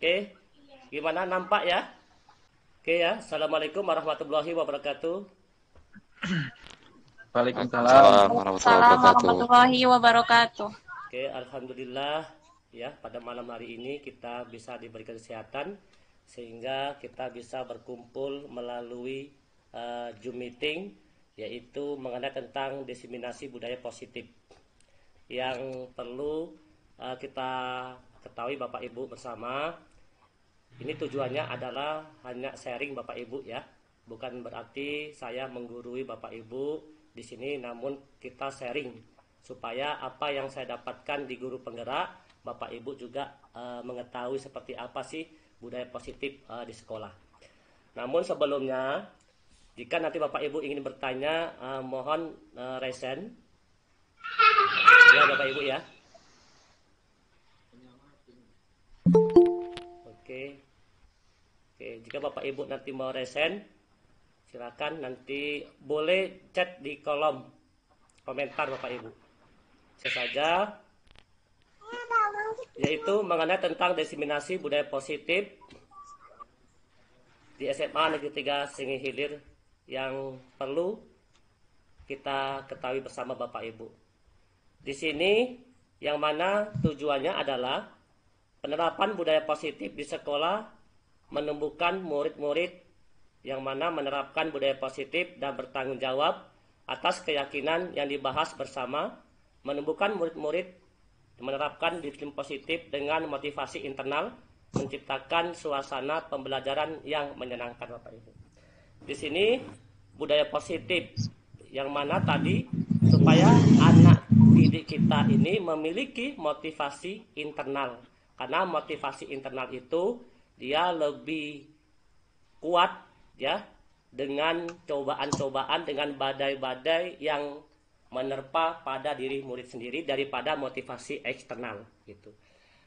Oke, gimana nampak ya? Oke ya, Assalamualaikum warahmatullahi wabarakatuh. Waalaikumsalam. Waalaikumsalam warahmatullahi Waalaikumsalam wabarakatuh. warahmatullahi wabarakatuh. Oke, Alhamdulillah ya pada malam hari ini kita bisa diberikan kesehatan sehingga kita bisa berkumpul melalui Zoom meeting yaitu mengenai tentang diseminasi budaya positif yang perlu kita ketahui Bapak Ibu bersama. Ini tujuannya adalah hanya sharing Bapak Ibu ya. Bukan berarti saya menggurui Bapak Ibu di sini, namun kita sharing supaya apa yang saya dapatkan di guru penggerak, Bapak Ibu juga mengetahui seperti apa sih budaya positif di sekolah. Namun sebelumnya, jika nanti Bapak Ibu ingin bertanya, mohon resen ya Bapak Ibu ya. Oke. Oke, jika Bapak Ibu nanti mau resen, silakan nanti boleh chat di kolom komentar Bapak Ibu. Saya saja yaitu mengenai tentang diseminasi budaya positif di SMA Negeri 3 Singi Hilir yang perlu kita ketahui bersama Bapak Ibu. Di sini yang mana tujuannya adalah penerapan budaya positif di sekolah, menumbuhkan murid-murid yang mana menerapkan budaya positif dan bertanggung jawab atas keyakinan yang dibahas bersama, menumbuhkan murid-murid menerapkan disiplin positif dengan motivasi internal, menciptakan suasana pembelajaran yang menyenangkan Bapak Ibu. Di sini budaya positif yang mana tadi supaya anak didik kita ini memiliki motivasi internal. Karena motivasi internal itu dia lebih kuat ya dengan cobaan-cobaan, dengan badai-badai yang menerpa pada diri murid sendiri daripada motivasi eksternal gitu.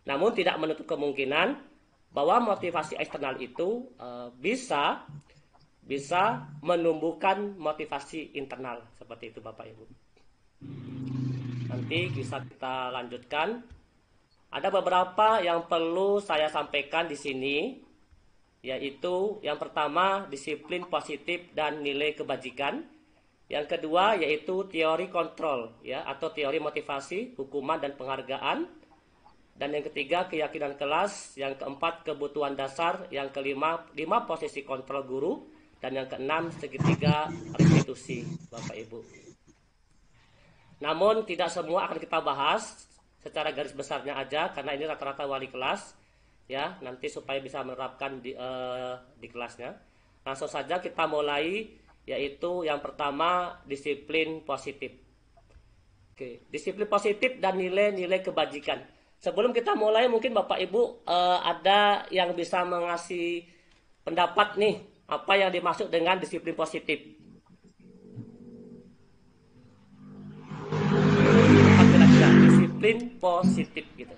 Namun tidak menutup kemungkinan bahwa motivasi eksternal itu bisa menumbuhkan motivasi internal seperti itu Bapak Ibu. Nanti bisa kita lanjutkan. Ada beberapa yang perlu saya sampaikan di sini, yaitu yang pertama disiplin positif dan nilai kebajikan. Yang kedua yaitu teori kontrol ya atau teori motivasi, hukuman dan penghargaan. Dan yang ketiga keyakinan kelas, yang keempat kebutuhan dasar, yang kelima 5 posisi kontrol guru, dan yang keenam segitiga restitusi Bapak Ibu. Namun tidak semua akan kita bahas secara garis besarnya aja karena ini rata-rata wali kelas ya, nanti supaya bisa menerapkan di kelasnya. Langsung saja kita mulai, yaitu yang pertama disiplin positif. Oke, disiplin positif dan nilai-nilai kebajikan. Sebelum kita mulai mungkin Bapak Ibu ada yang bisa mengasih pendapat nih apa yang dimaksud dengan disiplin positif. Disiplin positif gitu.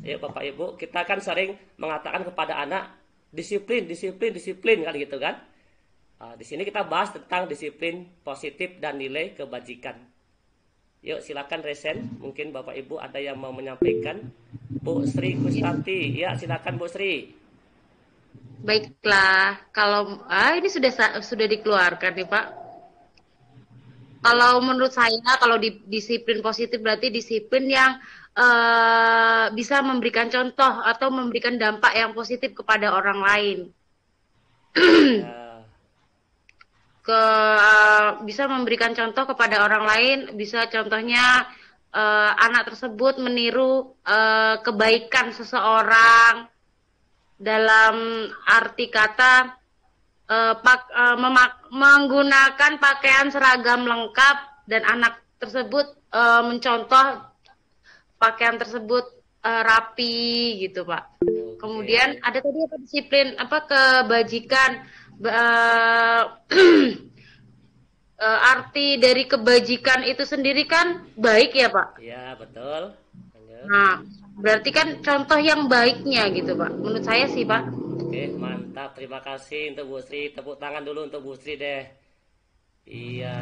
Ya Bapak Ibu, kita kan sering mengatakan kepada anak disiplin, disiplin, disiplin kan gitu kan. Di sini kita bahas tentang disiplin positif dan nilai kebajikan. Yuk silakan resen, mungkin Bapak Ibu ada yang mau menyampaikan. Bu Sri Kustanti, ya silakan Bu Sri. Baiklah, kalau ini sudah dikeluarkan nih Pak. Kalau menurut saya, kalau disiplin positif berarti disiplin yang bisa memberikan contoh atau memberikan dampak yang positif kepada orang lain. Ya. Bisa memberikan contoh kepada orang lain, bisa contohnya anak tersebut meniru kebaikan seseorang dalam arti kata menggunakan pakaian seragam lengkap dan anak tersebut mencontoh pakaian tersebut rapi gitu Pak. Okay. Kemudian ada tadi apa disiplin kebajikan arti dari kebajikan itu sendiri kan baik ya Pak? Ya betul. Lanjut. Nah berarti kan contoh yang baiknya gitu Pak. Menurut saya sih Pak. Oke mantap, terima kasih untuk Bu Sri. Tepuk tangan dulu untuk Bu Sri deh. Iya.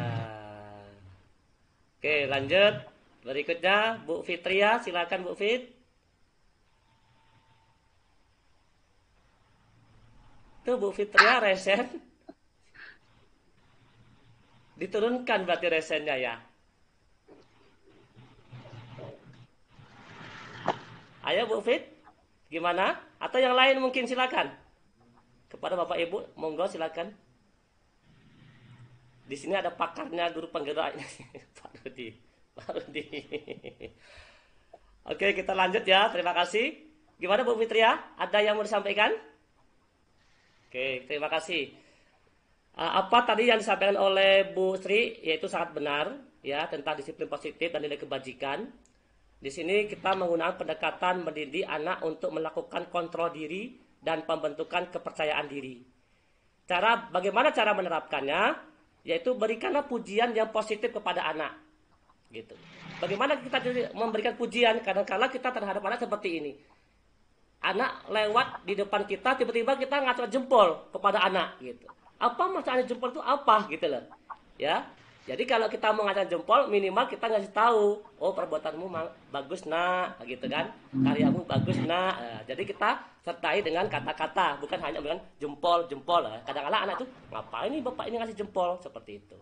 Oke lanjut. Berikutnya Bu Fitria, silakan Bu Fit. Tuh Bu Fitria resen. Diturunkan berarti resennya ya. Ayo Bu Fit, gimana? Atau yang lain mungkin silakan. Kepada Bapak Ibu, monggo silakan. Di sini ada pakarnya guru penggerak. Pak Rudi. Pak Rudi. Oke, kita lanjut ya. Terima kasih. Gimana Bu Fitria? Ada yang mau disampaikan? Oke, terima kasih. Apa tadi yang disampaikan oleh Bu Sri, yaitu sangat benar ya, tentang disiplin positif dan nilai kebajikan. Di sini kita menggunakan pendekatan mendidik anak untuk melakukan kontrol diri dan pembentukan kepercayaan diri. Bagaimana cara menerapkannya? Yaitu berikanlah pujian yang positif kepada anak. Gitu. Bagaimana kita memberikan pujian? Kadang-kala kita terhadap anak seperti ini. Anak lewat di depan kita, tiba-tiba kita ngacak jempol kepada anak gitu. Apa maksudnya jempol itu apa gitu loh. Ya. Jadi kalau kita mau ngacak jempol, minimal kita ngasih tahu, oh perbuatanmu bagus nak, gitu kan, karyamu bagus nak. Jadi kita sertai dengan kata-kata, bukan hanya dengan jempol. Kadang-kadang anak itu ngapain nih bapak ini ngasih jempol, seperti itu.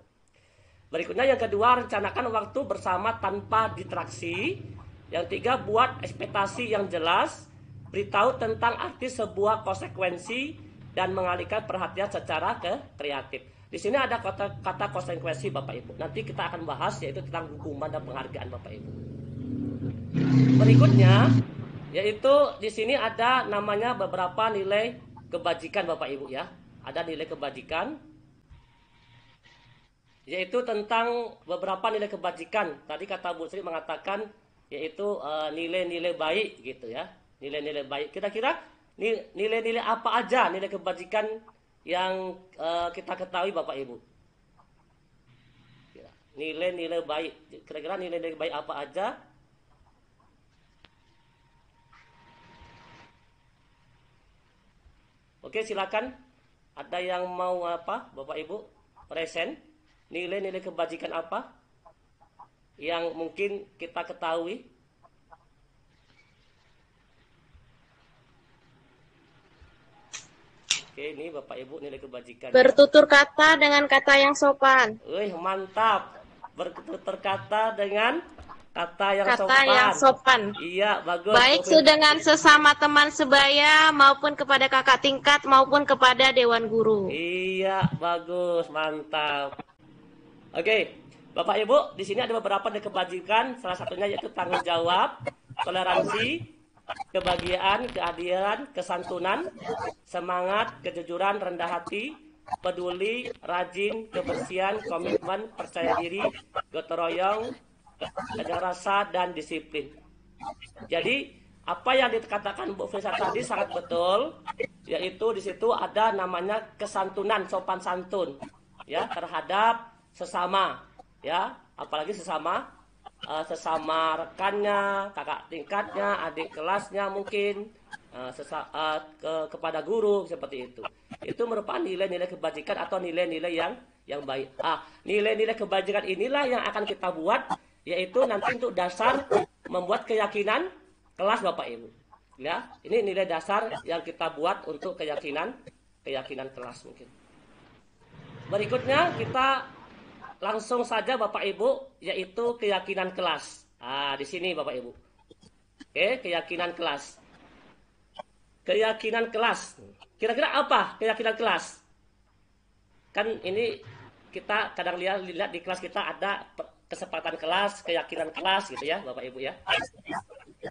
Berikutnya yang kedua, rencanakan waktu bersama tanpa distraksi. Yang tiga, buat ekspektasi yang jelas, beritahu tentang arti sebuah konsekuensi dan mengalihkan perhatian secara kreatif. Di sini ada kata konsekuensi Bapak Ibu. Nanti kita akan bahas yaitu tentang hukuman dan penghargaan Bapak Ibu. Berikutnya yaitu di sini ada namanya beberapa nilai kebajikan Bapak Ibu ya. Ada nilai kebajikan yaitu tentang beberapa nilai kebajikan. Tadi kata Bu Sri mengatakan yaitu nilai-nilai baik gitu ya. Nilai-nilai baik. Kira-kira nilai-nilai apa aja nilai kebajikan yang kita ketahui Bapak Ibu? Nilai-nilai baik. Kira-kira nilai-nilai baik apa aja? Oke, silakan. Ada yang mau apa, Bapak Ibu? Present. Nilai-nilai kebajikan apa yang mungkin kita ketahui? Oke, ini Bapak Ibu nilai kebajikan. Bertutur kata dengan kata yang sopan. Wih, mantap. Bertutur kata dengan kata yang sopan. Iya, bagus. Baik dengan sesama teman sebaya maupun kepada kakak tingkat maupun kepada dewan guru. Iya, bagus, mantap. Oke, Bapak Ibu, di sini ada beberapa nilai kebajikan. Salah satunya yaitu tanggung jawab, toleransi, kebahagiaan, keadilan, kesantunan, semangat, kejujuran, rendah hati, peduli, rajin, kebersihan, komitmen, percaya diri, gotong royong, ada rasa dan disiplin. Jadi apa yang dikatakan Bu Fisa tadi sangat betul, yaitu di situ ada namanya kesantunan, sopan santun, ya terhadap sesama, ya apalagi sesama rekannya, kakak tingkatnya, adik kelasnya mungkin, kepada guru seperti itu. Itu merupakan nilai-nilai kebajikan atau nilai-nilai yang baik. Nilai-nilai kebajikan inilah yang akan kita buat, yaitu nanti untuk dasar membuat keyakinan kelas Bapak Ibu. Ya, ini nilai dasar yang kita buat untuk keyakinan kelas mungkin. Berikutnya kita langsung saja Bapak Ibu, yaitu keyakinan kelas. Di sini Bapak Ibu. Oke, keyakinan kelas. Keyakinan kelas. Kira-kira apa keyakinan kelas? Kan ini kita kadang lihat di kelas kita ada kesempatan kelas, keyakinan kelas gitu ya, Bapak Ibu ya.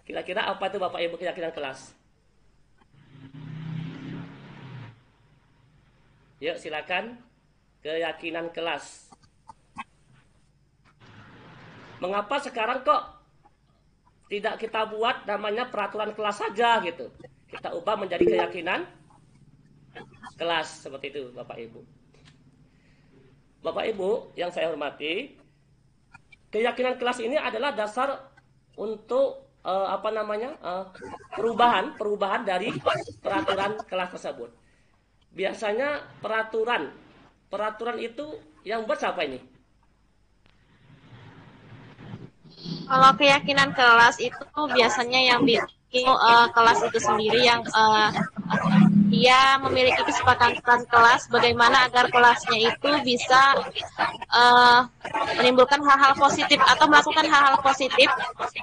Kira-kira apa itu Bapak Ibu keyakinan kelas? Yuk silakan. Keyakinan kelas. Mengapa sekarang kok tidak kita buat namanya peraturan kelas saja gitu? Kita ubah menjadi keyakinan kelas seperti itu, Bapak Ibu. Bapak Ibu yang saya hormati, keyakinan kelas ini adalah dasar untuk perubahan dari peraturan kelas tersebut. Biasanya peraturan itu yang buat siapa ini? Kalau keyakinan kelas itu biasanya yang bikin kelas itu sendiri yang dia memiliki kesepakatan kelas bagaimana agar kelasnya itu bisa menimbulkan hal-hal positif atau melakukan hal-hal positif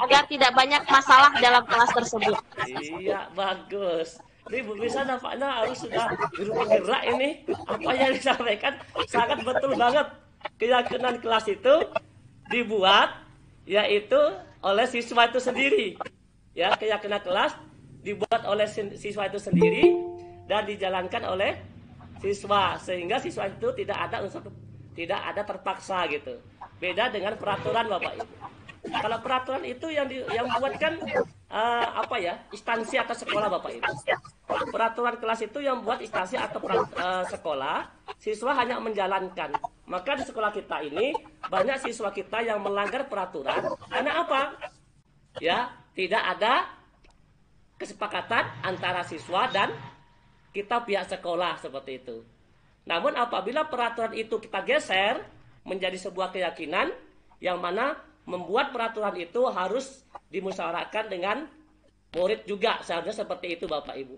agar tidak banyak masalah dalam kelas tersebut. Iya, bagus. Ini Bu Bisa nampaknya harus sudah bergerak ini. Apa yang disampaikan sangat betul banget. Keyakinan kelas itu dibuat yaitu oleh siswa itu sendiri. Ya, keyakinan kelas dibuat oleh siswa itu sendiri dan dijalankan oleh siswa sehingga siswa itu tidak ada unsur tidak ada terpaksa gitu. Beda dengan peraturan Bapak Ibu. Kalau peraturan itu yang buatkan apa ya, instansi atau sekolah Bapak Ibu. Peraturan kelas itu yang buat instansi atau sekolah, siswa hanya menjalankan. Maka di sekolah kita ini banyak siswa kita yang melanggar peraturan karena apa? Ya, tidak ada kesepakatan antara siswa dan kita pihak sekolah seperti itu. Namun apabila peraturan itu kita geser menjadi sebuah keyakinan yang mana membuat peraturan itu harus dimusyawarahkan dengan murid juga, seharusnya seperti itu Bapak Ibu.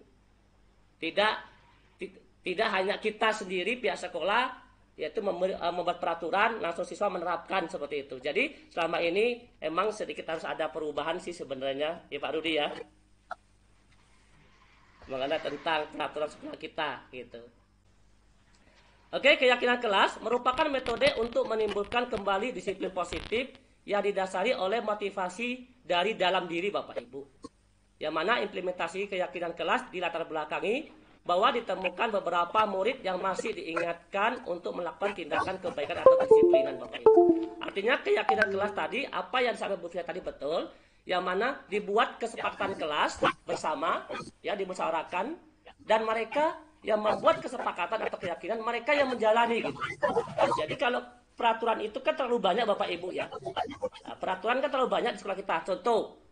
Tidak hanya kita sendiri pihak sekolah yaitu membuat peraturan langsung siswa menerapkan seperti itu. Jadi selama ini emang sedikit harus ada perubahan sih sebenarnya ya Pak Rudi ya. Mengenai tentang peraturan sekolah kita gitu. Oke, keyakinan kelas merupakan metode untuk menimbulkan kembali disiplin positif yang didasari oleh motivasi dari dalam diri Bapak Ibu. Yang mana implementasi keyakinan kelas dilatar belakangi bahwa ditemukan beberapa murid yang masih diingatkan untuk melakukan tindakan kebaikan atau kedisiplinan Bapak Ibu. Artinya keyakinan kelas tadi, apa yang disampaikan Bu Fia tadi betul, yang mana dibuat kesepakatan kelas bersama, ya dimusyawarahkan, dan mereka yang membuat kesepakatan atau keyakinan, mereka yang menjalani gitu. Jadi kalau peraturan itu kan terlalu banyak Bapak Ibu ya. Nah, peraturan kan terlalu banyak di sekolah kita. Contoh,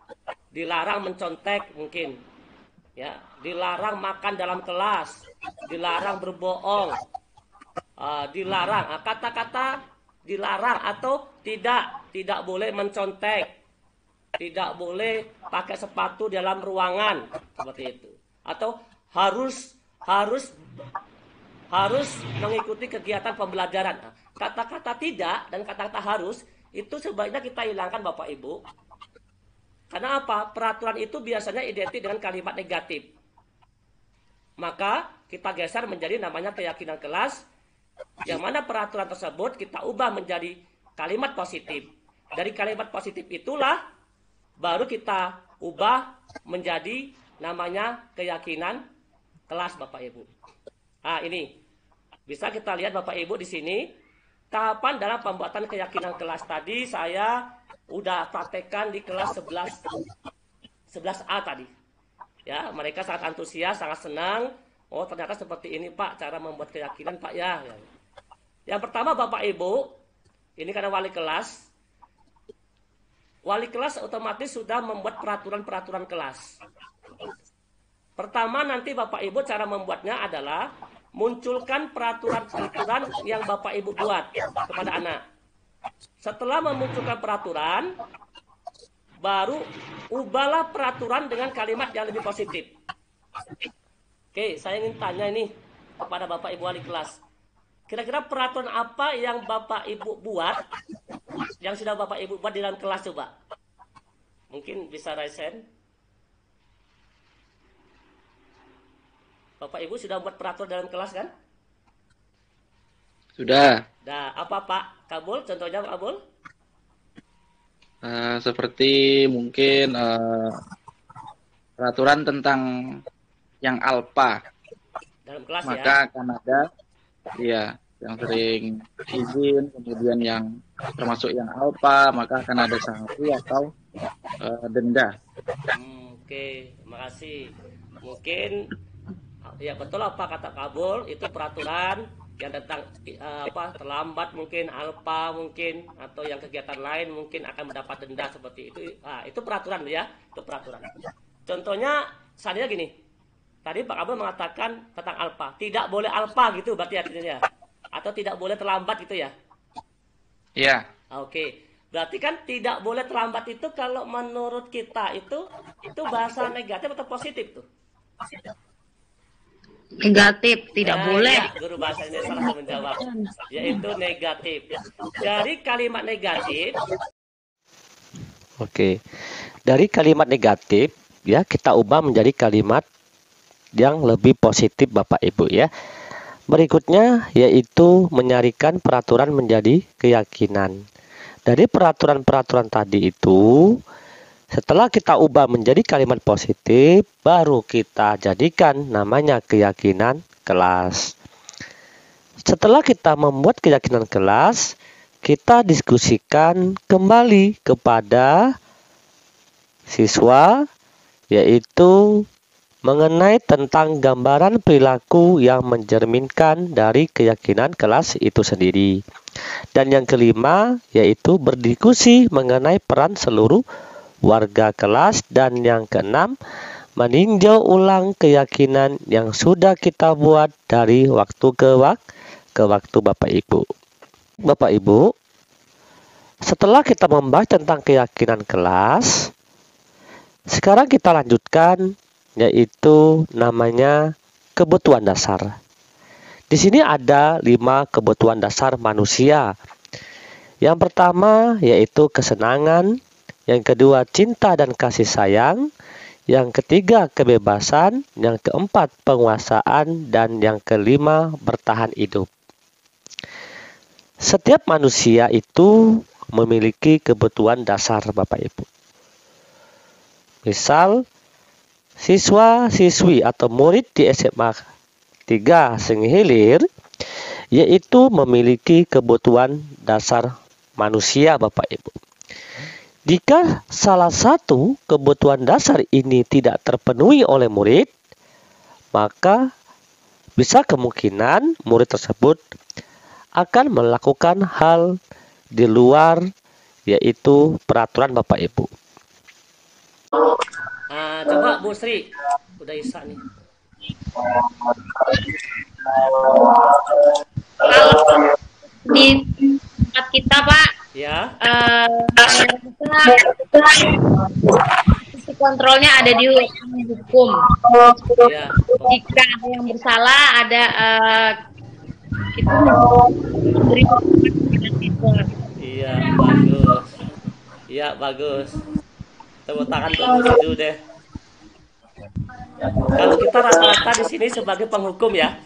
dilarang mencontek mungkin. Ya, dilarang makan dalam kelas, dilarang berbohong, dilarang kata-kata dilarang atau tidak boleh mencontek, tidak boleh pakai sepatu dalam ruangan seperti itu, atau harus mengikuti kegiatan pembelajaran. Kata-kata tidak dan kata-kata harus itu sebaiknya kita hilangkan Bapak Ibu. Karena apa? Peraturan itu biasanya identik dengan kalimat negatif. Maka kita geser menjadi namanya keyakinan kelas, yang mana peraturan tersebut kita ubah menjadi kalimat positif. Dari kalimat positif itulah baru kita ubah menjadi namanya keyakinan kelas Bapak Ibu. Nah ini bisa kita lihat Bapak Ibu di sini tahapan dalam pembuatan keyakinan kelas tadi saya udah praktekkan di kelas 11A tadi. Ya, mereka sangat antusias, sangat senang. Oh, ternyata seperti ini Pak cara membuat keyakinan Pak ya. Yang pertama Bapak Ibu, ini karena wali kelas. Wali kelas otomatis sudah membuat peraturan-peraturan kelas. Pertama nanti Bapak Ibu cara membuatnya adalah munculkan peraturan-peraturan yang Bapak Ibu buat kepada anak. Setelah memunculkan peraturan, baru ubahlah peraturan dengan kalimat yang lebih positif. Oke, saya ingin tanya ini kepada Bapak Ibu wali kelas. Kira-kira peraturan apa yang Bapak Ibu buat, yang sudah Bapak Ibu buat di dalam kelas coba? Mungkin bisa raise hand. Bapak Ibu sudah buat peraturan dalam kelas kan? Sudah. Nah, apa Pak Kabul? Contohnya Pak Kabul? Seperti mungkin peraturan tentang yang alpa. Dalam kelas Maka ya? akan ada, ya, yang sering izin, kemudian yang termasuk yang alpa, maka akan ada sanksi atau denda. Oke, terima kasih. Mungkin ya betul apa kata Kabul, itu peraturan yang tentang terlambat mungkin alpa mungkin atau yang kegiatan lain mungkin akan mendapat denda seperti itu. Itu peraturan ya, itu peraturan. Contohnya seandainya gini, tadi Pak Kabul mengatakan tentang alpa, tidak boleh alpa gitu berarti artinya ya, atau tidak boleh terlambat gitu ya. Iya. Oke, Berarti kan tidak boleh terlambat itu kalau menurut kita itu bahasa negatif atau positif tuh? Negatif, tidak Nah, boleh. ya, guru bahasa Indonesia langsung menjawab, yaitu negatif. Dari kalimat negatif, oke, dari kalimat negatif ya kita ubah menjadi kalimat yang lebih positif Bapak Ibu ya. Berikutnya yaitu menyarikan peraturan menjadi keyakinan. Dari peraturan-peraturan tadi itu, setelah kita ubah menjadi kalimat positif, baru kita jadikan namanya keyakinan kelas. Setelah kita membuat keyakinan kelas, kita diskusikan kembali kepada siswa, yaitu mengenai tentang gambaran perilaku yang mencerminkan dari keyakinan kelas itu sendiri. Dan yang kelima, yaitu berdiskusi mengenai peran seluruh warga kelas, dan yang keenam meninjau ulang keyakinan yang sudah kita buat dari waktu ke waktu Bapak Ibu. Bapak Ibu, setelah kita membahas tentang keyakinan kelas, sekarang kita lanjutkan yaitu namanya kebutuhan dasar. Di sini ada 5 kebutuhan dasar manusia. Yang pertama yaitu kesenangan, yang kedua cinta dan kasih sayang, yang ketiga kebebasan, yang keempat penguasaan, dan yang kelima bertahan hidup. Setiap manusia itu memiliki kebutuhan dasar Bapak Ibu. Misal siswa-siswi atau murid di SMA 3 Sungai Hilir yaitu memiliki kebutuhan dasar manusia Bapak Ibu. Jika salah satu kebutuhan dasar ini tidak terpenuhi oleh murid, maka bisa kemungkinan murid tersebut akan melakukan hal di luar yaitu peraturan Bapak Ibu. Coba Bu Sri, udah Isa nih. Kalau di tempat kita Pak, Ya. Kontrolnya ada di hukum. Ya. Jika ada yang bersalah, ada kita beri hukuman. Iya, bagus. Iya, bagus. Tepuk tangan dulu deh. Kalau kita rata-rata di sini sebagai penghukum ya.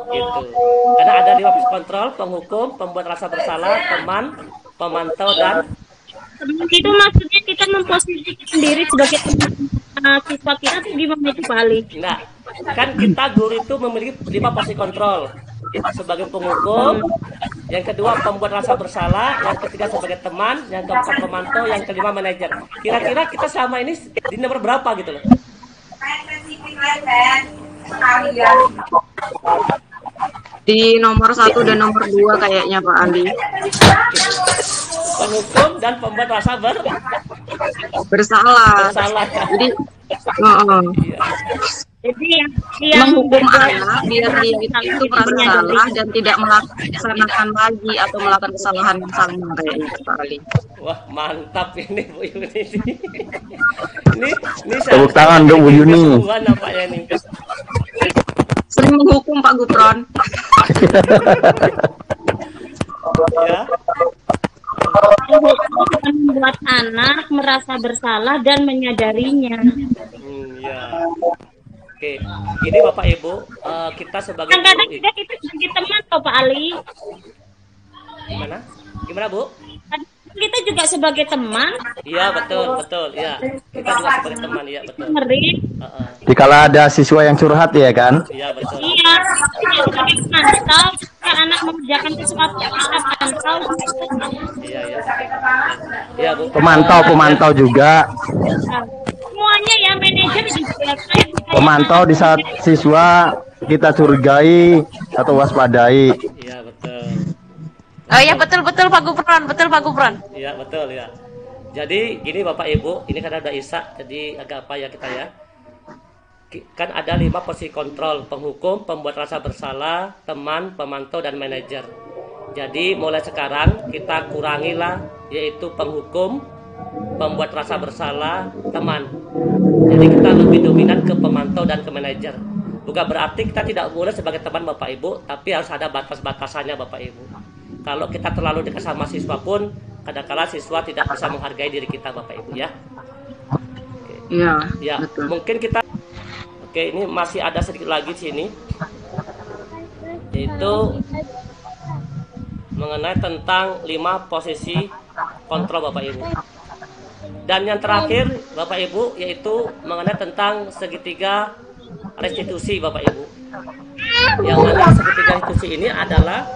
Gitu. Karena ada 5 fungsi kontrol, penghukum, pembuat rasa bersalah, teman, pemantau, dan Teman itu maksudnya kita memposisikan diri sebagai siswa kita tuh gimana itu Pak Ali? enggak. Kan kita guru itu memiliki 5 posisi kontrol. Sebagai penghukum, yang kedua pembuat rasa bersalah, yang ketiga sebagai teman, yang keempat pemantau, yang kelima manajer. Kira-kira kita selama ini di nomor berapa gitu loh? Di nomor 1 dan nomor 2 kayaknya Pak Ali. Penghukum dan pembuat rasa Bersalah. bersalah. Jadi Iya. Jadi yang menghukum anak biar dia itu merasa salah dan tidak melaksanakan lagi atau melakukan kesalahan yang sama kayaknya Pak Ali. Wah, mantap ini Bu Yuni. Ini Tepuk tangan dong Bu Yuni. Hubungan nampaknya nih. Sering menghukum Pak Gupron. Ya. membuat anak merasa bersalah dan menyadarinya. Ya. Oke, ini Bapak Ibu, kita sebagai Kadang-kadang guru, juga kita sebagai teman toh Pak Ali. gimana? Gimana Bu? Kita juga sebagai teman, Iya betul, ya. Kita juga sebagai teman, iya betul. dengerin. Dikala ada siswa yang curhat ya kan? Iya betul. Iya, sebagai pemantau, jika anak mengerjakan sesuatu kita pantau. Iya. Iya Bu. Pemantau juga. Semuanya ya, manajer juga. Pemantau di saat siswa kita curigai atau waspadai. Iya betul. Oh ya betul Pak Gupron, Iya betul ya. Jadi gini Bapak Ibu, ini kan ada Isa, jadi agak apa ya kita ya. Kan ada 5 posisi kontrol, penghukum, pembuat rasa bersalah, teman, pemantau, dan manajer. Jadi mulai sekarang kita kurangilah, yaitu penghukum, pembuat rasa bersalah, teman. Jadi kita lebih dominan ke pemantau dan ke manajer. Bukan berarti kita tidak boleh sebagai teman Bapak Ibu, tapi harus ada batas-batasannya Bapak Ibu. Kalau kita terlalu dekat sama siswa pun, kadang-kala siswa tidak bisa menghargai diri kita Bapak Ibu ya. Iya, Ya, betul. mungkin kita ini masih ada sedikit lagi di sini. Yaitu mengenai tentang 5 posisi kontrol Bapak Ibu. Dan yang terakhir Bapak Ibu yaitu mengenai tentang segitiga restitusi Bapak Ibu. Yang mana segitiga restitusi ini adalah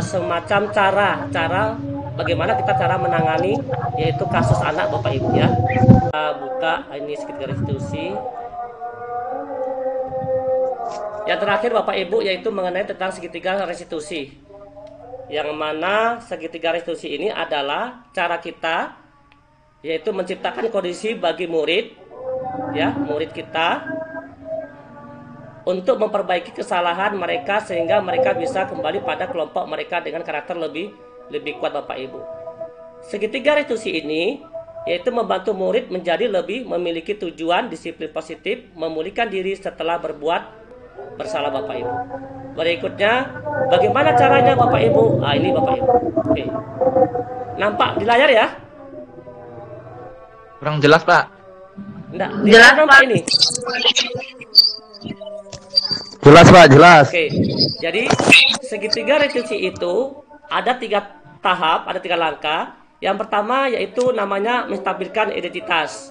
semacam cara bagaimana kita cara menangani yaitu kasus anak Bapak Ibu ya. Kita buka ini segitiga restitusi. Yang terakhir Bapak Ibu yaitu mengenai tentang segitiga restitusi. Yang mana segitiga restitusi ini adalah cara kita yaitu menciptakan kondisi bagi murid ya, murid kita untuk memperbaiki kesalahan mereka sehingga mereka bisa kembali pada kelompok mereka dengan karakter lebih kuat Bapak Ibu. Segitiga restitusi ini yaitu membantu murid menjadi lebih memiliki tujuan disiplin positif, memulihkan diri setelah berbuat bersalah Bapak Ibu. Berikutnya, bagaimana caranya Bapak Ibu? Ah, ini Bapak Ibu. Oke. Nampak di layar ya? Kurang jelas, Pak. Enggak, jelas nampak ini. Jelas Pak, jelas. Oke. Jadi, segitiga restitusi itu ada 3 tahap, ada 3 langkah. Yang pertama yaitu namanya menstabilkan identitas.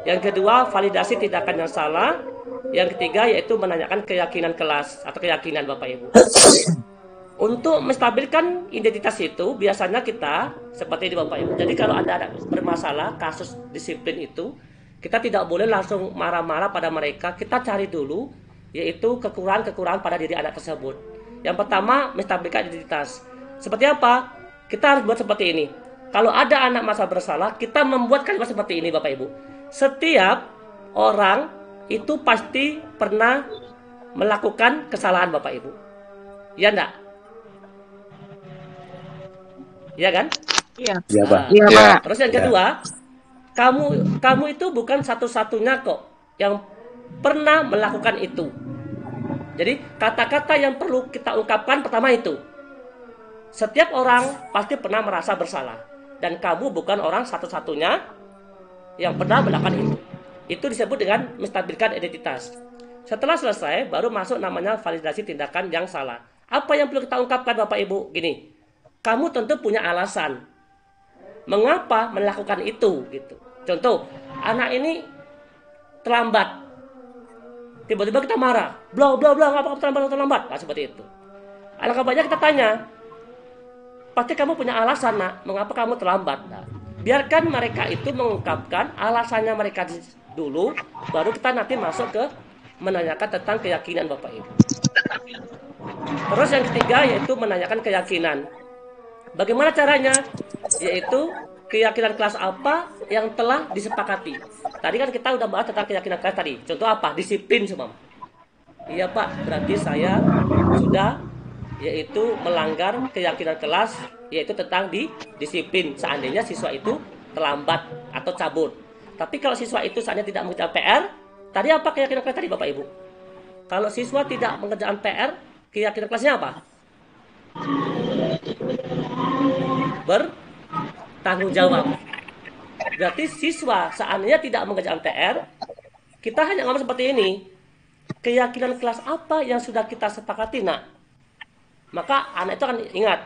Yang kedua, validasi tindakan yang salah. Yang ketiga yaitu menanyakan keyakinan kelas atau keyakinan Bapak Ibu. Untuk menstabilkan identitas itu biasanya kita seperti ini Bapak Ibu. Jadi kalau ada bermasalah kasus disiplin itu, kita tidak boleh langsung marah-marah pada mereka. Kita cari dulu yaitu kekurangan-kekurangan pada diri anak tersebut. Yang pertama, menstabilkan identitas. Seperti apa? Kita harus buat seperti ini. Kalau ada anak masa bersalah, kita membuat kalimat seperti ini Bapak Ibu. Setiap orang itu pasti pernah melakukan kesalahan Bapak Ibu. Ya enggak? Ya kan? Iya. Iya Pak. Iya, Ya. Pak. Terus yang kedua, kamu itu bukan satu-satunya kok yang pernah melakukan itu. Jadi kata-kata yang perlu kita ungkapkan pertama itu. Setiap orang pasti pernah merasa bersalah. Dan kamu bukan orang satu-satunya yang pernah melakukan itu. Itu disebut dengan menstabilkan identitas. Setelah selesai, baru masuk namanya validasi tindakan yang salah. Apa yang perlu kita ungkapkan Bapak Ibu? Gini, kamu tentu punya alasan. Mengapa melakukan itu? Gitu. Contoh, anak ini terlambat. Tiba-tiba kita marah. Bla bla bla, ngapa kamu terlambat? Nah, seperti itu. Alangkah banyak kita tanya. Pasti kamu punya alasan, nak. Mengapa kamu terlambat? Nah, biarkan mereka itu mengungkapkan alasannya mereka dulu, baru kita nanti masuk ke menanyakan tentang keyakinan Bapak Ibu. Terus yang ketiga yaitu menanyakan keyakinan. Bagaimana caranya? Yaitu keyakinan kelas apa yang telah disepakati. Tadi kan kita udah bahas tentang keyakinan kelas tadi. Contoh apa? Disiplin semua. Iya Pak, berarti saya sudah yaitu melanggar keyakinan kelas yaitu tentang disiplin. Seandainya siswa itu terlambat atau cabut. Tapi kalau siswa itu seandainya tidak mengerjakan PR, tadi apa keyakinan kelas tadi Bapak Ibu? Kalau siswa tidak mengerjakan PR, keyakinan kelasnya apa? Bertanggung jawab. Berarti siswa seandainya tidak mengerjakan PR, kita hanya ngomong seperti ini. Keyakinan kelas apa yang sudah kita sepakati, nak? Maka anak itu akan ingat,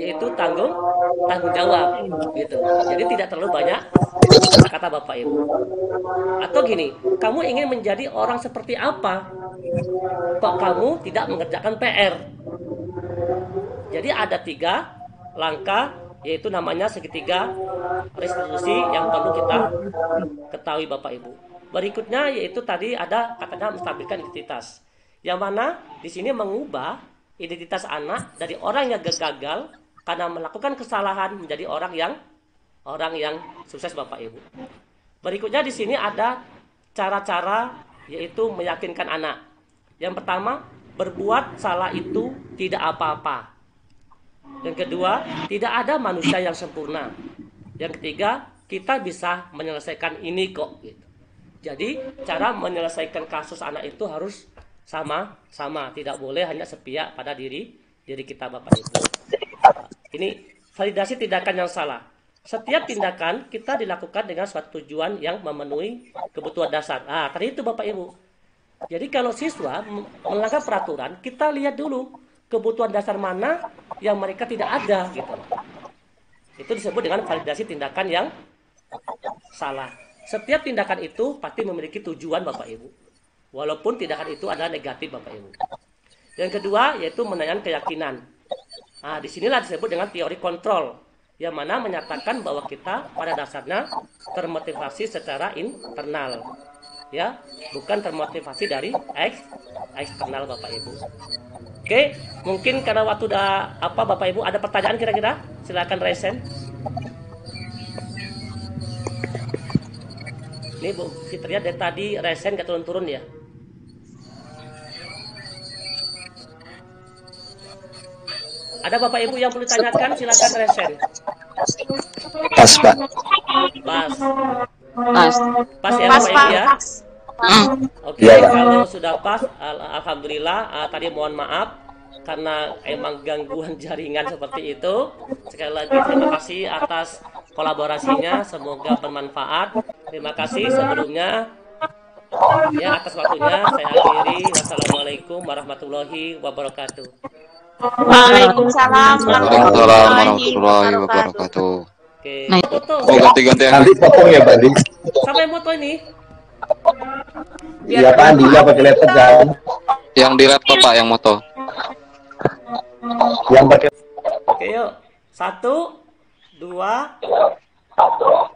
yaitu tanggung jawab, gitu. Jadi tidak terlalu banyak kata Bapak Ibu. Atau gini, kamu ingin menjadi orang seperti apa? Kok kamu tidak mengerjakan PR? Jadi ada 3 langkah, yaitu namanya segitiga restitusi yang perlu kita ketahui Bapak Ibu. Berikutnya yaitu tadi ada katanya menstabilkan identitas. Yang mana di sini mengubah identitas anak dari orang yang gagal karena melakukan kesalahan menjadi orang yang sukses Bapak Ibu. Berikutnya di sini ada cara-cara yaitu meyakinkan anak. Yang pertama, berbuat salah itu tidak apa-apa. Yang kedua, tidak ada manusia yang sempurna. Yang ketiga, kita bisa menyelesaikan ini kok. Gitu. Jadi, cara menyelesaikan kasus anak itu harus sama-sama. Tidak boleh hanya sepihak pada diri kita, Bapak Ibu. Ini validasi tindakan yang salah. Setiap tindakan kita dilakukan dengan suatu tujuan yang memenuhi kebutuhan dasar. Tadi itu Bapak Ibu. Jadi kalau siswa melanggar peraturan, kita lihat dulu kebutuhan dasar mana yang mereka tidak ada gitu. Itu disebut dengan validasi tindakan yang salah. Setiap tindakan itu pasti memiliki tujuan Bapak Ibu. Walaupun tindakan itu adalah negatif Bapak Ibu. Yang kedua yaitu menanyakan keyakinan. Disinilah disebut dengan teori kontrol, yang mana menyatakan bahwa kita pada dasarnya termotivasi secara internal, ya, bukan termotivasi dari eksternal Bapak Ibu. Oke, mungkin karena waktu udah Bapak Ibu ada pertanyaan kira-kira, silakan resen. Ini Bu Fitria dari tadi resen gak turun-turun ya. Ada Bapak Ibu yang perlu ditanyakan, silakan resen. Pas, Pak. Pas ya Bapak Ibu ya. Oke, kalau sudah pas, alhamdulillah. Tadi mohon maaf karena emang gangguan jaringan seperti itu. Sekali lagi terima kasih atas kolaborasinya, semoga bermanfaat. Terima kasih sebelumnya ya atas waktunya. Saya akhiri. Wassalamualaikum warahmatullahi wabarakatuh. Waalaikumsalam warahmatullahi wabarakatuh. Oke, Nah, foto. Ganti-gantian. Nanti potong ya, Bandi. Siapa yang foto ini? Iya, Pak Andi pakai laptop kan. Yang di laptop, Pak, yang moto. Yang pakai Oke, yuk. 1, 2.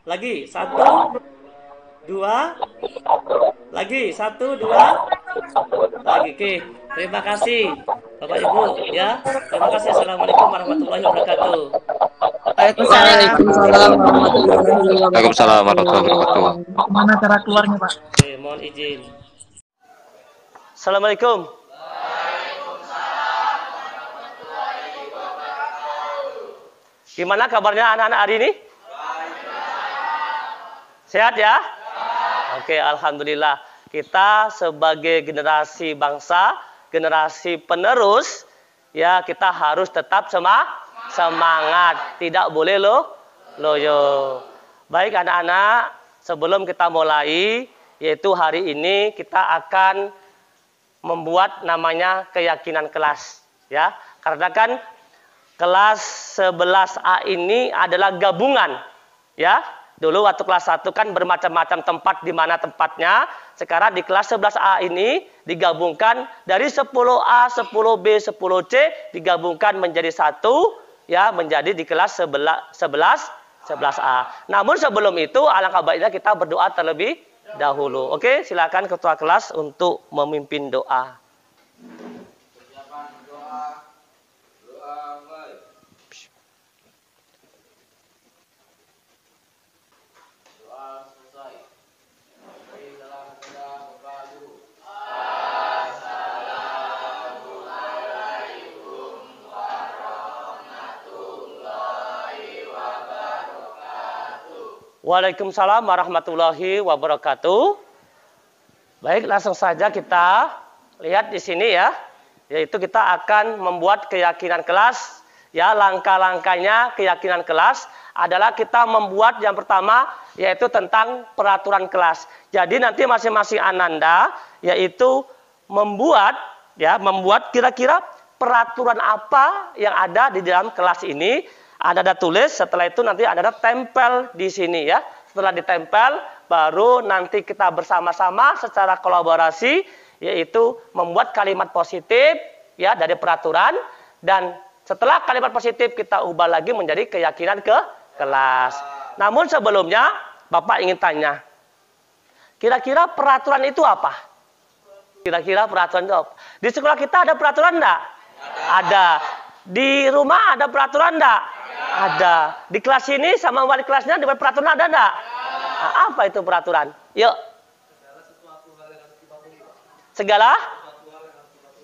Lagi. 1, 2. Lagi. 1, 2. Lagi. Oke. Terima kasih Bapak Ibu ya. Terima kasih. Assalamualaikum warahmatullahi wabarakatuh. Waalaikumsalam warahmatullahi wabarakatuh. Mana cara keluarnya, Pak? Oke, mohon izin. Assalamualaikum. Gimana kabarnya anak-anak hari ini? Sehat ya? Oke, alhamdulillah. Kita sebagai generasi bangsa, generasi penerus, ya kita harus tetap semangat, tidak boleh loyo. Baik anak-anak, sebelum kita mulai, yaitu hari ini kita akan membuat namanya keyakinan kelas, ya. Karena kan kelas 11A ini adalah gabungan, ya. Dulu waktu kelas 1 kan bermacam-macam tempat di mana tempatnya. Sekarang di kelas 11A ini digabungkan dari 10A, 10B, 10C digabungkan menjadi satu, ya, menjadi di kelas 11A. Namun sebelum itu alangkah baiknya kita berdoa terlebih dahulu. Oke, silakan ketua kelas untuk memimpin doa. Waalaikumsalam warahmatullahi wabarakatuh. Baik, langsung saja kita lihat di sini ya. Yaitu kita akan membuat keyakinan kelas. Ya, langkah-langkahnya keyakinan kelas adalah kita membuat yang pertama yaitu tentang peraturan kelas. Jadi nanti masing-masing ananda yaitu membuat kira-kira peraturan apa yang ada di dalam kelas ini. Anda tulis, setelah itu nanti Anda tempel di sini ya. Setelah ditempel, baru nanti kita bersama-sama secara kolaborasi, yaitu membuat kalimat positif ya dari peraturan. Dan setelah kalimat positif kita ubah lagi menjadi keyakinan ke kelas. Namun sebelumnya, Bapak ingin tanya, kira-kira peraturan itu apa? Kira-kira peraturan itu apa? Di sekolah kita ada peraturan enggak? Ada. Di rumah ada peraturan enggak? Ada. Di kelas ini sama wali kelasnya ada peraturan ada enggak? Nah, apa itu peraturan? Yuk.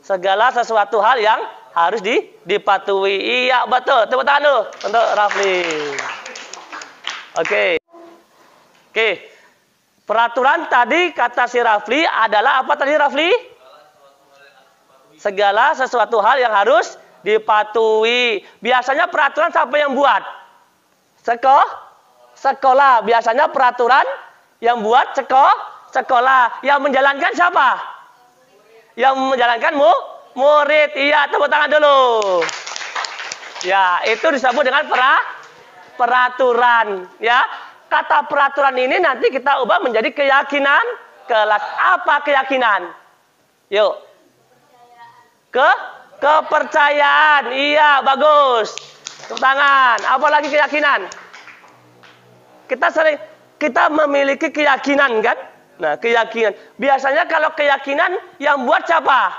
Segala sesuatu hal yang harus dipatuhi. Iya, betul. Tepuk tangan dulu untuk Rafli. Oke. Oke. Peraturan tadi kata si Rafli adalah apa tadi Rafli? Segala sesuatu hal yang harus dipatuhi. Biasanya peraturan siapa yang buat? Sekolah. Biasanya peraturan yang buat sekolah. Yang menjalankan siapa? Yang menjalankan murid. Iya, tepuk tangan dulu. Ya, itu disebut dengan peraturan. Ya, kata peraturan ini nanti kita ubah menjadi keyakinan kelas. Apa keyakinan? Yuk. Kepercayaan. Iya, bagus. Tepuk tangan. Apalagi keyakinan? Kita memiliki keyakinan kan? Nah, keyakinan. Biasanya kalau keyakinan yang buat siapa?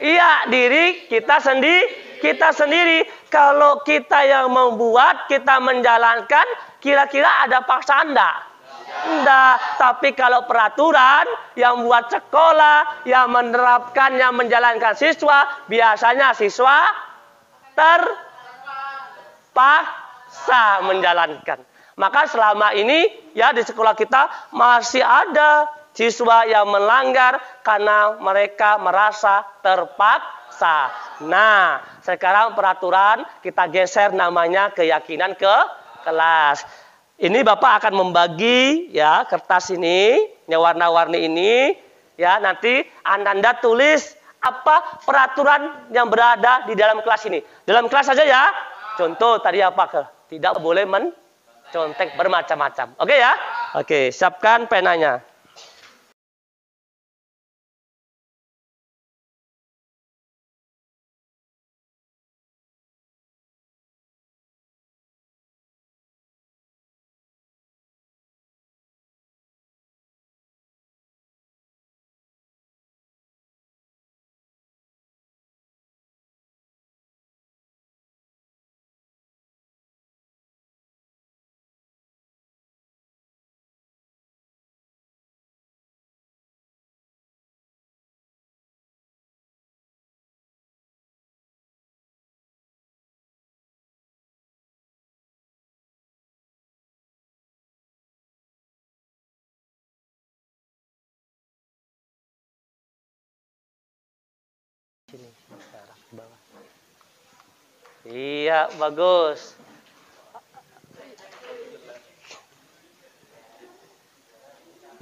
Iya, diri kita sendiri. Kalau kita yang membuat, kita menjalankan, kira-kira ada paksaan enggak? Enggak. Tapi kalau peraturan yang buat sekolah, yang menerapkan, yang menjalankan siswa, biasanya siswa terpaksa menjalankan. Maka selama ini ya di sekolah kita masih ada siswa yang melanggar karena mereka merasa terpaksa. Nah, sekarang peraturan kita geser namanya keyakinan ke kelas. Ini Bapak akan membagi ya kertas ini, yang warna-warni ini, ya nanti Anda tulis apa peraturan yang berada di dalam kelas ini. Dalam kelas saja ya. Contoh tadi apa? Tidak boleh mencontek bermacam-macam. Oke ya? Oke, siapkan penanya. Iya, bagus.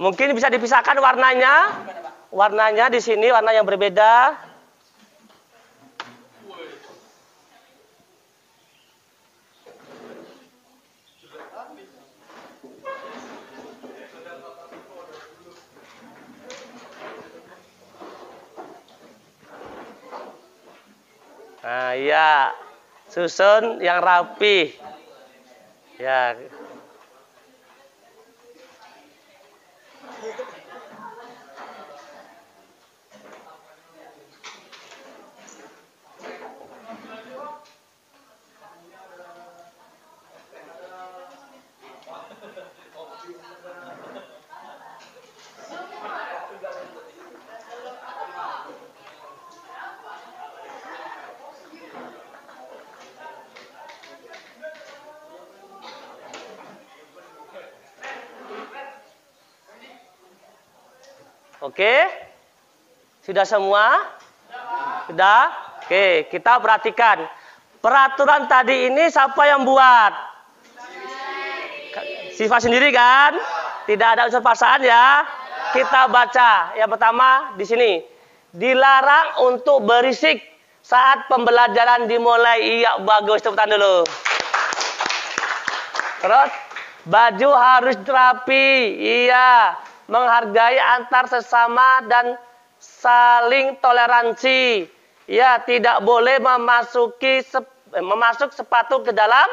Mungkin bisa dipisahkan warnanya. Warnanya di sini warna yang berbeda. Nah, iya. Susun yang rapi. Ya. Oke? Sudah semua? Sudah? Oke, kita perhatikan. Peraturan tadi ini siapa yang buat? Siswa sendiri kan? Tidak ada unsur paksaan ya. Kita baca. Yang pertama di sini. Dilarang untuk berisik saat pembelajaran dimulai. Iya, bagus. Tepuk tangan dulu. Terus, baju harus rapi. Iya. Menghargai antar sesama dan saling toleransi. Ya, tidak boleh memasuk sepatu ke dalam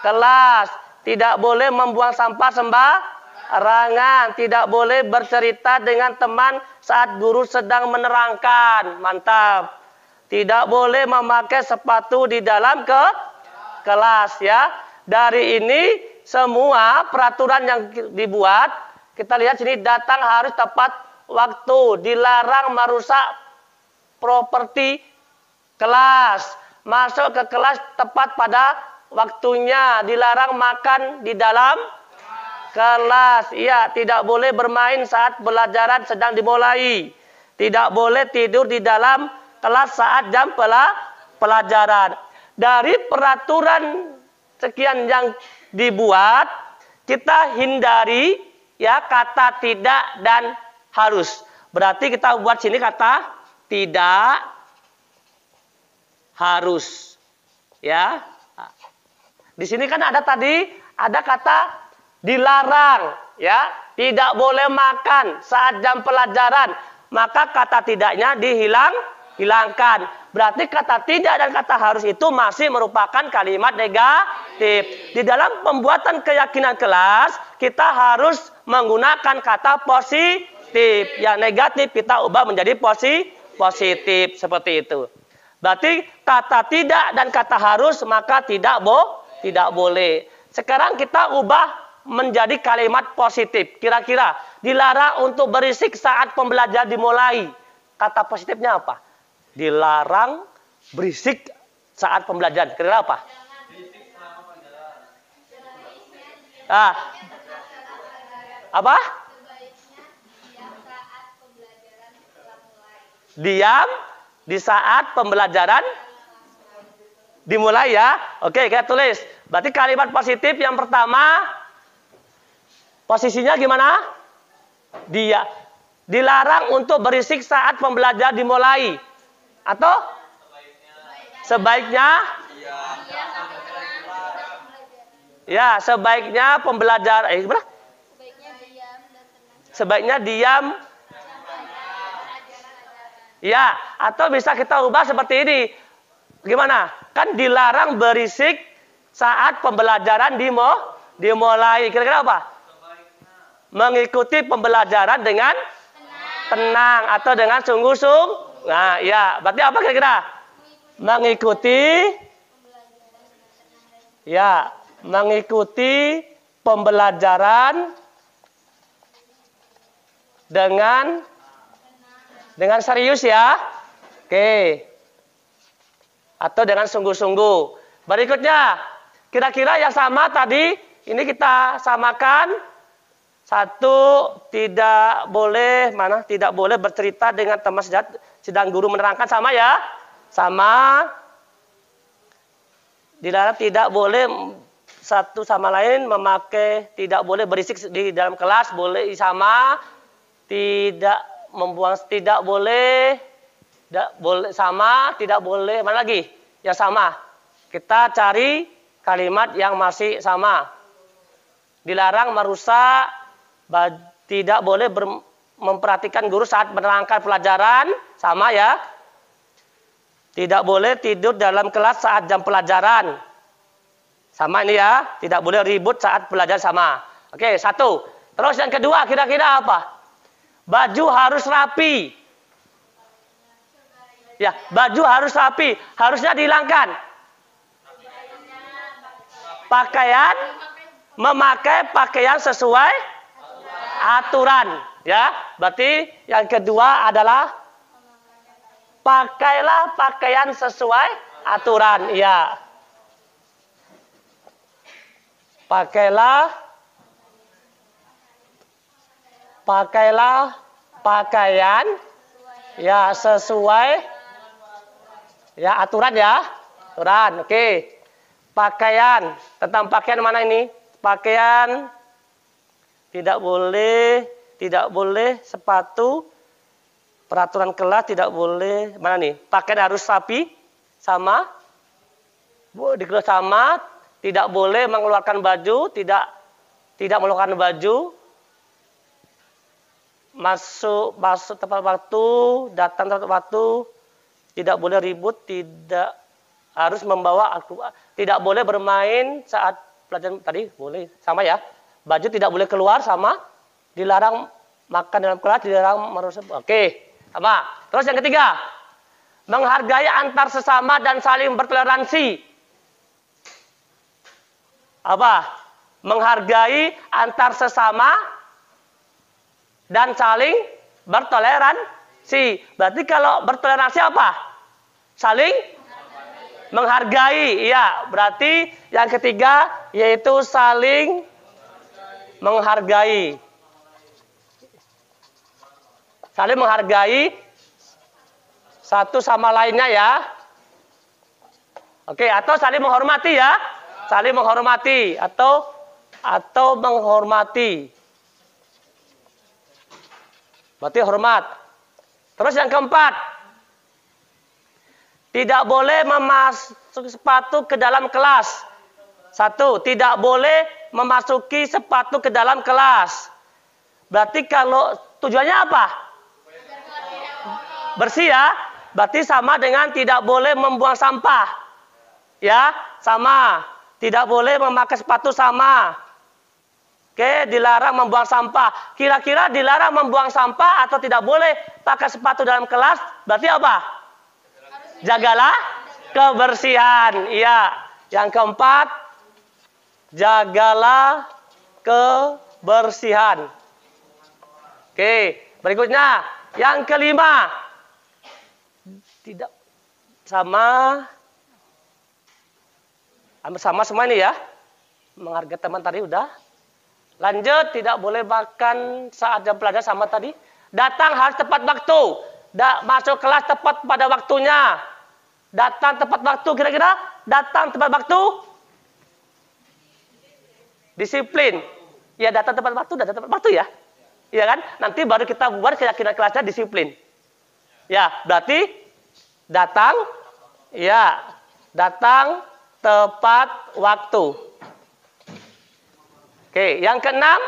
kelas. Tidak boleh membuang sampah sembarangan. Tidak boleh bercerita dengan teman saat guru sedang menerangkan. Mantap. Tidak boleh memakai sepatu di dalam kelas ya. Dari ini semua peraturan yang dibuat, kita lihat sini, datang harus tepat waktu, dilarang merusak properti kelas. Masuk ke kelas tepat pada waktunya. Dilarang makan di dalam kelas. Iya, tidak boleh bermain saat pelajaran sedang dimulai. Tidak boleh tidur di dalam kelas saat jam pelajaran. Dari peraturan sekian yang dibuat, kita hindari ya kata tidak dan harus. Berarti kita buat sini kata tidak, harus. Ya. Di sini kan ada tadi ada kata dilarang, ya. Tidak boleh makan saat jam pelajaran. Maka kata tidaknya hilangkan. Berarti kata tidak dan kata harus itu masih merupakan kalimat negatif. Di dalam pembuatan keyakinan kelas, kita harus menggunakan kata positif. Yang negatif kita ubah menjadi positif. Seperti itu. Berarti kata tidak dan kata harus maka tidak boleh. Sekarang kita ubah menjadi kalimat positif. Kira-kira dilarang untuk berisik saat pembelajaran dimulai. Kata positifnya apa? Dilarang berisik saat pembelajaran. Kira-kira apa? Apa? Diam di saat pembelajaran dimulai ya. Oke, kita tulis. Berarti kalimat positif yang pertama posisinya gimana? Dia dilarang untuk berisik saat pembelajaran dimulai. Atau sebaiknya? Ya, sebaiknya pembelajaran gimana? Sebaiknya diam. Ya, atau bisa kita ubah seperti ini. Gimana? Kan dilarang berisik saat pembelajaran dimulai. Kira-kira apa? Mengikuti pembelajaran dengan tenang atau dengan sungguh-sungguh. Nah, ya, berarti apa kira-kira? Mengikuti pembelajaran dengan serius ya. Oke. Atau dengan sungguh-sungguh. Berikutnya, kira-kira yang sama tadi, ini kita samakan. Satu, tidak boleh bercerita dengan teman sedang guru menerangkan, sama ya? Sama. Dilarang tidak boleh satu sama lain memakai, tidak boleh berisik di dalam kelas, boleh sama. Tidak membuang, tidak boleh sama, tidak boleh, mana lagi? Yang sama. Kita cari kalimat yang masih sama. Dilarang merusak, tidak boleh memperhatikan guru saat menerangkan pelajaran, sama ya. Tidak boleh tidur dalam kelas saat jam pelajaran. Sama ini ya, tidak boleh ribut saat pelajaran, sama. Oke, satu. Terus yang kedua kira-kira apa? Baju harus rapi. Ya, baju harus rapi. Harusnya dihilangkan. Memakai pakaian sesuai aturan, ya. Berarti yang kedua adalah pakailah pakaian sesuai aturan, ya. Pakailah pakaian ya sesuai ya aturan ya. Aturan, oke. Pakaian, tentang pakaian mana ini? Pakaian tidak boleh sepatu, peraturan kelas tidak boleh, mana nih? Pakaian harus rapi, sama, dikeluarkan sama, tidak boleh mengeluarkan baju, tidak mengeluarkan baju, masuk tepat waktu, datang tepat waktu, tidak boleh ribut, tidak harus membawa, tidak boleh bermain saat pelajaran tadi, boleh, sama ya. Baju tidak boleh keluar, sama. Dilarang makan dalam kelas, dilarang merusak. Oke, sama. Terus yang ketiga, menghargai antar sesama dan saling bertoleransi. Apa? Menghargai antar sesama dan saling bertoleransi. Berarti kalau bertoleransi apa? saling menghargai. Iya, berarti yang ketiga yaitu saling menghargai. Saling menghargai satu sama lainnya ya. Oke, atau saling menghormati ya. Saling menghormati atau menghormati. Berarti hormat. Terus yang keempat, tidak boleh memasuki sepatu ke dalam kelas. Satu, tidak boleh memasuki sepatu ke dalam kelas. Berarti kalau tujuannya apa? Bersih ya. Berarti sama dengan tidak boleh membuang sampah. Ya, sama. Tidak boleh memakai sepatu sama. Oke, dilarang membuang sampah. Kira-kira dilarang membuang sampah atau tidak boleh pakai sepatu dalam kelas, berarti apa? Jagalah kebersihan. Iya. Yang keempat, jagalah kebersihan. Oke, berikutnya yang kelima. Tidak sama semua ini ya. Menghargai teman tadi udah. Lanjut, tidak boleh makan saat jam pelajaran sama tadi. Datang harus tepat waktu. Masuk kelas tepat pada waktunya. Datang tepat waktu, kira-kira datang tepat waktu. Disiplin. Ya, datang tepat waktu ya. Iya kan? Nanti baru kita buat keyakinan kelasnya disiplin. Ya, berarti datang tepat waktu. Oke, yang keenam,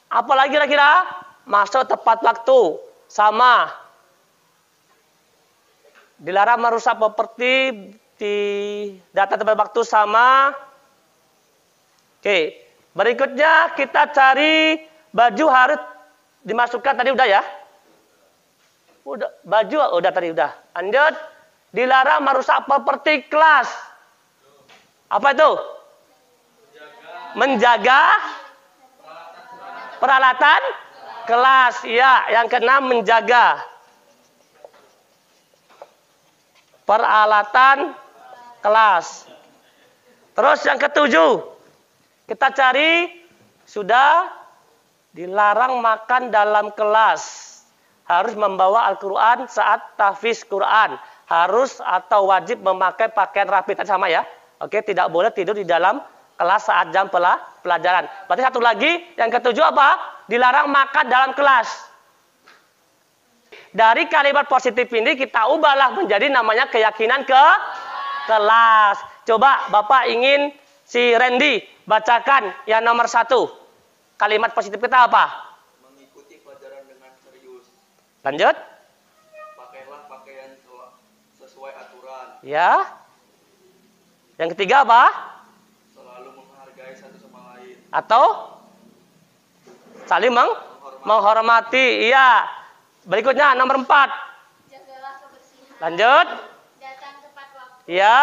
apalagi kira-kira? Masuk tepat waktu, sama. Dilarang merusak properti, datang tepat waktu, sama. Oke, berikutnya kita cari baju harus dimasukkan, tadi udah ya? Udah, baju udah tadi udah. Lanjut, dilarang merusak properti kelas. Apa itu? Menjaga peralatan kelas. Ya, yang keenam menjaga peralatan kelas. Terus yang ketujuh, kita cari sudah dilarang makan dalam kelas. Harus membawa Al-Quran saat tahfiz Quran. Harus atau wajib memakai pakaian rapi. Tadi sama ya. Oke, tidak boleh tidur di dalam kelas saat jam pelajaran. Berarti satu lagi, yang ketujuh apa? Dilarang makan dalam kelas. Dari kalimat positif ini kita ubahlah menjadi namanya keyakinan ke kelas. Coba Bapak ingin si Randy bacakan yang nomor 1. Kalimat positif kita apa? Mengikuti pelajaran dengan serius. Lanjut. Pakailah pakaian sesuai aturan. Ya. Yang ketiga apa? Atau saling menghormati. Iya. Berikutnya nomor 4. Jagalah kebersihan. Lanjut. Datang tepat waktu. Iya.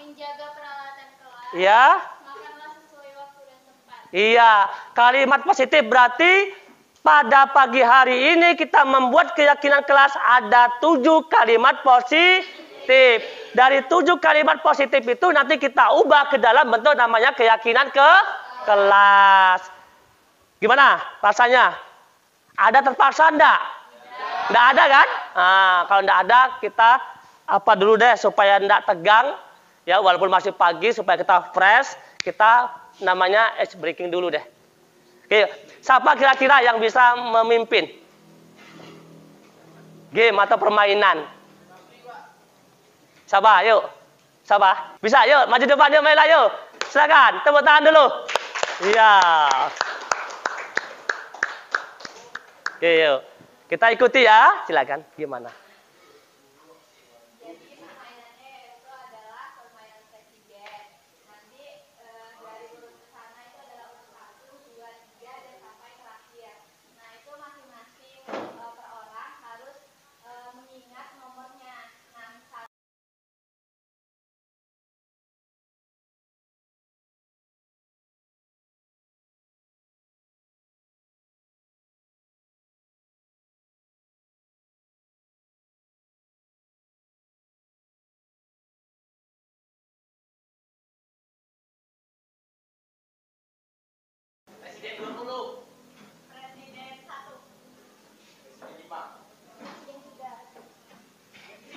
Menjaga peralatan kelas. Iya. Makanlah sesuai waktu dan tempat. Iya. Kalimat positif berarti pada pagi hari ini kita membuat keyakinan kelas ada 7 kalimat positif. Dari 7 kalimat positif itu nanti kita ubah ke dalam bentuk namanya keyakinan ke kelas. Gimana rasanya? Ada terpaksa enggak? Enggak ada kan? Nah, kalau enggak ada kita apa dulu deh supaya enggak tegang. Ya, walaupun masih pagi supaya kita fresh, kita namanya ice breaking dulu deh. Oke, siapa kira-kira yang bisa memimpin? Game atau permainan? Siapa? Yuk. Siapa? Bisa, yuk. Maju depan, yuk. Mainlah, yuk. Silakan, tepuk tangan dulu. Iya. Oke, yuk. Kita ikuti ya. Silakan. Gimana?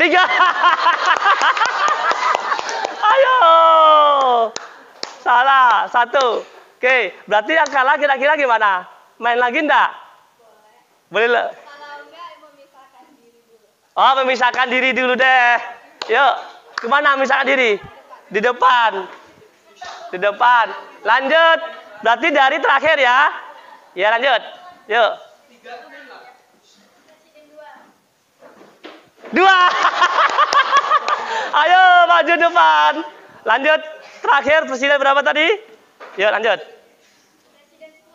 3. Ayo. Salah. 1. Oke, berarti yang kalah kira-kira gimana? Main lagi enggak? Boleh. Kalau enggak, memisahkan diri dulu. Oh, memisahkan diri dulu deh. Yuk, kemana memisahkan diri? Di depan. Di depan. Lanjut. Berarti dari terakhir ya. Ya, lanjut. Yuk. 2. Ayo, maju depan. Lanjut. Terakhir, presiden berapa tadi? Yuk, lanjut. Presiden 10.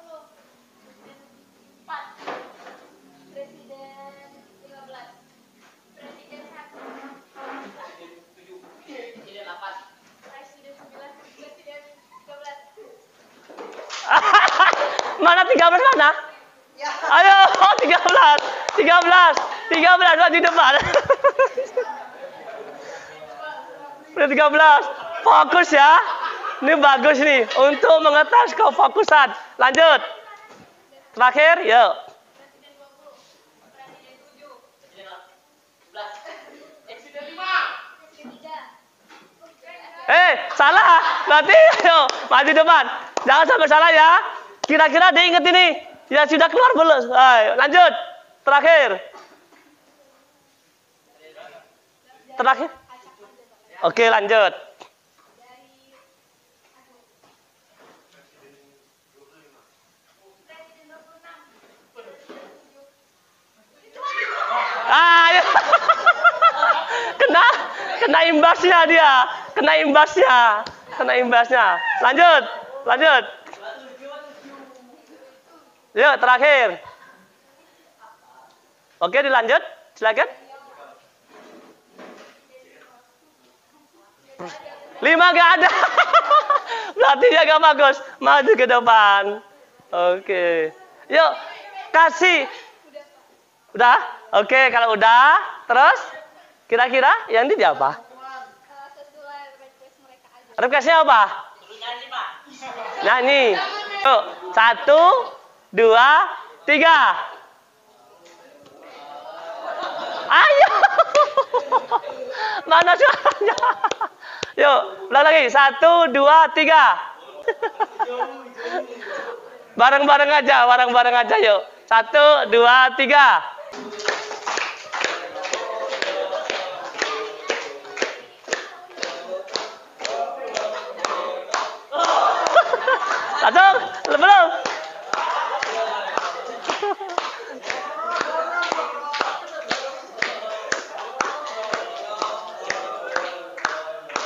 Presiden 4. Presiden 15. Presiden 1. Presiden 8. Presiden 9. Presiden 13. Mana 13 mana? Ayo, 13. 13 maju depan. Udah 13. Fokus ya. Ini bagus nih untuk mengetes kefokusan. Lanjut. Terakhir, yuk. Presiden 20. Presiden 7. Presiden 11. Presiden 5. Presiden 3. Salah. Berarti ayo maju depan. Jangan sampai salah ya. Kira-kira dia inget ini. Ya sudah keluar belum? Ayo, lanjut. Terakhir. Oke, lanjut. Ayo. Kena imbasnya dia. Kena imbasnya. Lanjut. Yuk, terakhir. Oke, dilanjut. Silakan. 5 gak ada. Berarti dia gak bagus. Maju ke depan. Oke. Yuk, kasih. Udah? Oke, kalau udah, terus kira-kira yang ini apa? Sesuai request mereka aja. Requestnya apa? Nyanyi. Yuk, 1, 2, 3. Ayo. Mana suaranya? Yuk, ulang lagi. 1, 2, 3. Bareng-bareng aja, yuk. 1, 2, 3. Langsung, belum?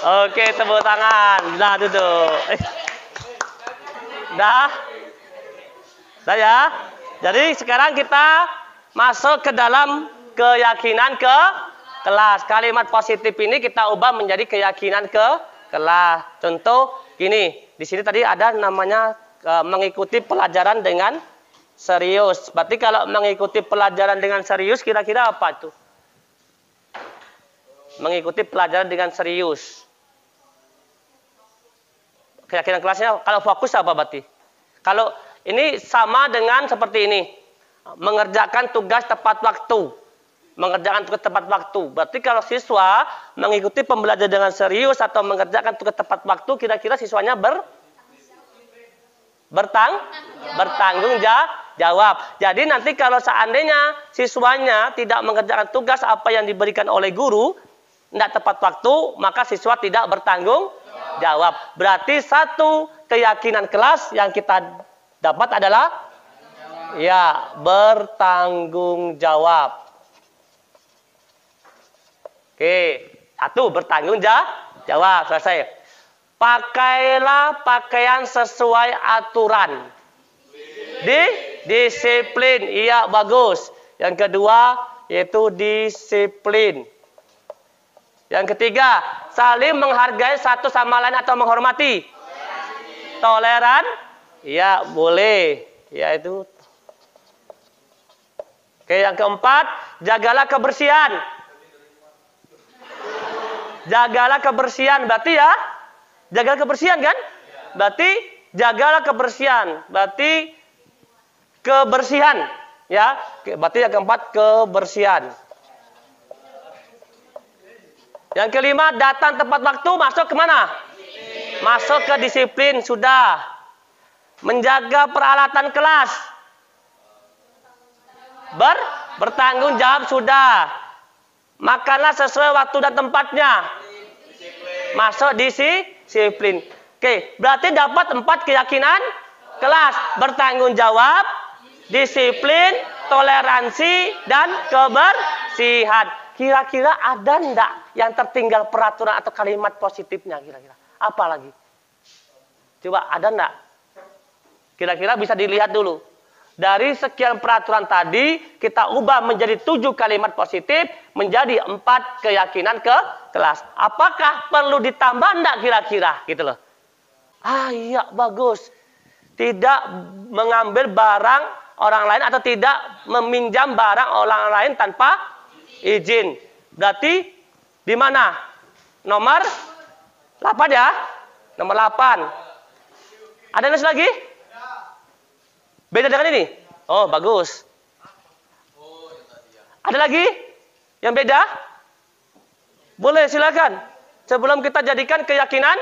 Oke, tepuk tangan. Nah, duduk. Dah ya. Jadi sekarang kita masuk ke dalam keyakinan ke kelas. Kalimat positif ini kita ubah menjadi keyakinan ke kelas. Contoh gini, di sini tadi ada namanya mengikuti pelajaran dengan serius. Berarti kalau mengikuti pelajaran dengan serius kira-kira apa tuh? Mengikuti pelajaran dengan serius. Keyakinan kelasnya kalau fokus apa berarti? Kalau ini sama dengan seperti ini. Mengerjakan tugas tepat waktu. Mengerjakan tugas tepat waktu. Berarti kalau siswa mengikuti pembelajaran dengan serius atau mengerjakan tugas tepat waktu, kira-kira siswanya bertanggung jawab. Jadi nanti kalau seandainya siswanya tidak mengerjakan tugas apa yang diberikan oleh guru, tidak tepat waktu, maka siswa tidak bertanggung jawab. Berarti satu keyakinan kelas yang kita dapat adalah ya bertanggung jawab. Oke, satu bertanggung jawab. Selesai. Pakailah pakaian sesuai aturan. Disiplin. Iya, bagus. Yang kedua yaitu disiplin. Yang ketiga, saling menghargai satu sama lain atau menghormati. Toleran. Ya, boleh. Ya, itu. Oke, yang keempat, jagalah kebersihan. Jagalah kebersihan. Berarti ya, jagalah kebersihan kan? Berarti jagalah kebersihan. Berarti kebersihan. Ya, berarti yang keempat kebersihan. Yang kelima, datang tepat waktu, masuk kemana? Masuk ke disiplin, sudah. Menjaga peralatan kelas. Bertanggung jawab, sudah. Makanlah sesuai waktu dan tempatnya. Masuk disiplin. Oke, berarti dapat 4 keyakinan kelas. Bertanggung jawab, disiplin, toleransi, dan kebersihan. Kira-kira ada enggak yang tertinggal peraturan atau kalimat positifnya kira-kira? Apa lagi? Coba ada enggak? Kira-kira bisa dilihat dulu. Dari sekian peraturan tadi, kita ubah menjadi 7 kalimat positif, menjadi 4 keyakinan ke kelas. Apakah perlu ditambah enggak kira-kira? Gitu loh. Ah iya, bagus. Tidak mengambil barang orang lain atau tidak meminjam barang orang lain tanpa izin. Berarti di mana? Nomor 8 ya? Nomor 8. Ada yang lagi? Beda dengan ini? Oh, bagus. Ada lagi yang beda? Boleh, silakan. Sebelum kita jadikan keyakinan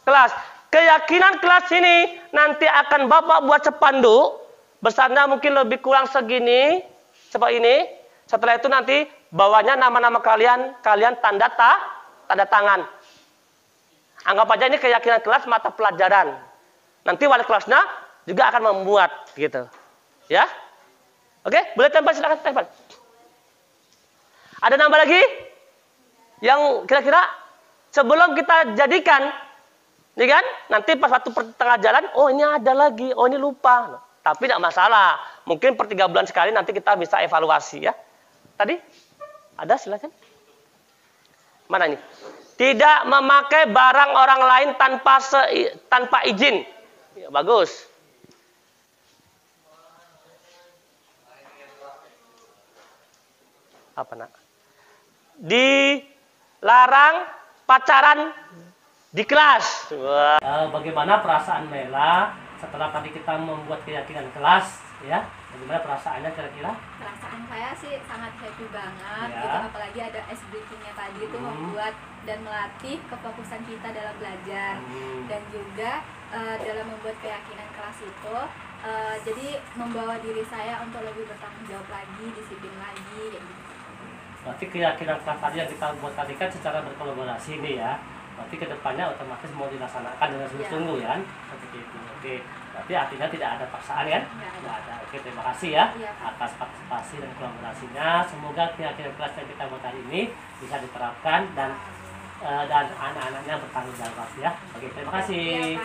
kelas. Keyakinan kelas ini nanti akan Bapak buat spanduk. Besarnya mungkin lebih kurang segini. Seperti ini. Setelah itu nanti bawahnya nama-nama kalian tanda tangan. Anggap aja ini keyakinan kelas mata pelajaran. Nanti wali kelasnya juga akan membuat gitu. Ya? Oke, boleh tempel, silakan tempel. Ada nambah lagi? Yang kira-kira sebelum kita jadikan, ya kan? Nanti pas waktu tengah jalan, oh ini ada lagi, oh ini lupa. Tapi tidak masalah. Mungkin per 3 bulan sekali nanti kita bisa evaluasi ya. Tadi? Ada, silakan. Mana ini? Tidak memakai barang orang lain tanpa izin. Ya, bagus. Apa nak? Dilarang pacaran di kelas. Bagaimana perasaan Mela setelah tadi kita membuat keyakinan kelas, ya? Bagaimana perasaannya kira-kira? Perasaan saya sih sangat happy banget, ya. gitu. Apalagi ada ice breaking-nya tadi itu membuat dan melatih kefokusan kita dalam belajar dan juga dalam membuat keyakinan kelas itu. Jadi membawa diri saya untuk lebih bertanggung jawab lagi, disiplin lagi, kayak gitu. Berarti keyakinan kelas tadi yang kita buat tadi kan secara berkolaborasi nih ya. Berarti kedepannya otomatis mau dilaksanakan dengan sungguh-sungguh ya. Seperti itu. Oke. Berarti artinya tidak ada paksaan kan? Tidak ada. Oke, terima kasih ya atas partisipasi dan kolaborasinya. Semoga keyakinan kelas yang kita buat hari ini bisa diterapkan dan anak-anaknya bertanggung jawab ya. Oke, terima kasih.